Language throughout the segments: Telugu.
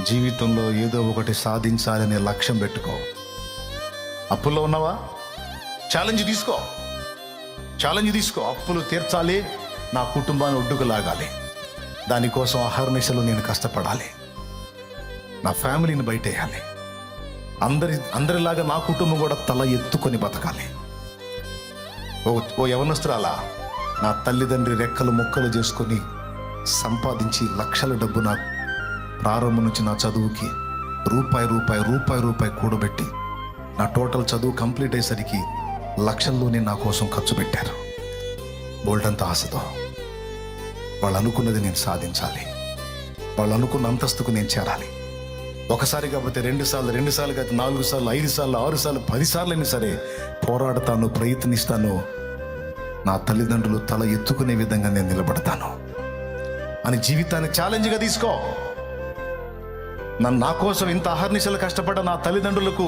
జీవితంలో ఏదో ఒకటి సాధించాలనే లక్ష్యం పెట్టుకో. అప్పుల్లో ఉన్నావా? ఛాలెంజ్ తీసుకో. అప్పులు తీర్చాలి, నా కుటుంబాన్ని ఒడ్డుకు లాగాలి. దానికోసం అహర్నిశలు నేను కష్టపడాలి. నా ఫ్యామిలీని బయటేయాలి. అందరిలాగా నా కుటుంబం కూడా తల ఎత్తుకొని బతకాలి. ఓ యవనస్తురాలా, నా తల్లిదండ్రి రెక్కలు ముక్కలు చేసుకొని సంపాదించి లక్షల డబ్బు నా ప్రారంభం నుంచి నా చదువుకి రూపాయి కూడబెట్టి నా టోటల్ చదువు కంప్లీట్ అయ్యేసరికి లక్షల్లోనే నా కోసం ఖర్చు పెట్టారు. బోల్డంత ఆశతో వాళ్ళు అనుకున్నది నేను సాధించాలి. వాళ్ళు అనుకున్న అంతస్తుకు నేను చేరాలి. ఒకసారి కాకపోతే 2 సార్లు కాకపోతే 4 సార్లు 5 సార్లు 6 సార్లు 10 సార్లు అయినా సరే పోరాడతాను, ప్రయత్నిస్తాను. నా తల్లిదండ్రులు తల ఎత్తుకునే విధంగా నేను నిలబడతాను అని జీవితాన్ని ఛాలెంజ్గా తీసుకో. నా కోసం ఇంత అహర్నిశలు కష్టపడ్డ నా తల్లిదండ్రులకు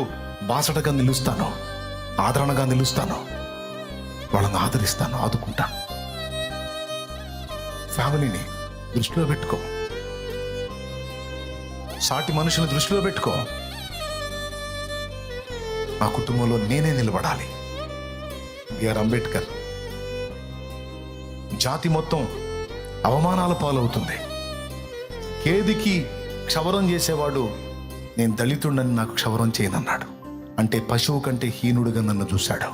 బాసటగా నిలుస్తాను, ఆదరణగా నిలుస్తాను, వాళ్ళని ఆదరిస్తాను, ఆదుకుంటాను. ఫ్యామిలీని దృష్టిలో పెట్టుకో, సాటి మనుషుని దృష్టిలో పెట్టుకో. నా కుటుంబంలో నేనే నిలబడాలి. బిఆర్ అంబేద్కర్, జాతి మొత్తం అవమానాల పాలవుతుంది. కేదికి క్షవరం చేసేవాడు నేను దళితుడని నాకు క్షవరం చేయనన్నాడు. అంటే పశువు కంటే హీనుడిగా నన్ను చూశాడు.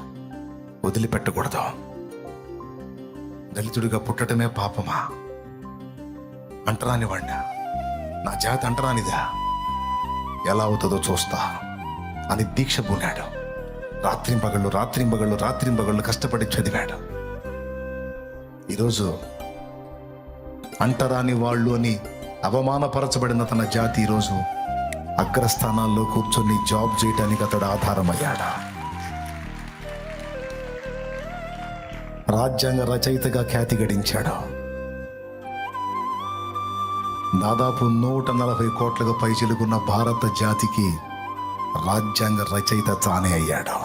వదిలిపెట్టకూడదు. దళితుడిగా పుట్టడమే పాపమా? అంటరాని వాడినా, నా జాతి అంటరానిదా, ఎలా అవుతుందో చూస్తా అని దీక్ష పూనాడు. రాత్రింబగళ్ళు కష్టపడి చదివాడు. ఈరోజు అంటరాని వాళ్ళు అని అవమానపరచబడిన తన జాతి ఈరోజు అగ్రస్థానాల్లో కూర్చొని జాబ్ చేయడానికి అతడు ఆధారమయ్యాడా? రాజ్యాంగ రచయితగా ఖ్యాతి గడించాడు. దాదాపు 140 కోట్లకు పైచిలుకున్న భారత జాతికి రాజ్యాంగ రచయిత తానే అయ్యాడు.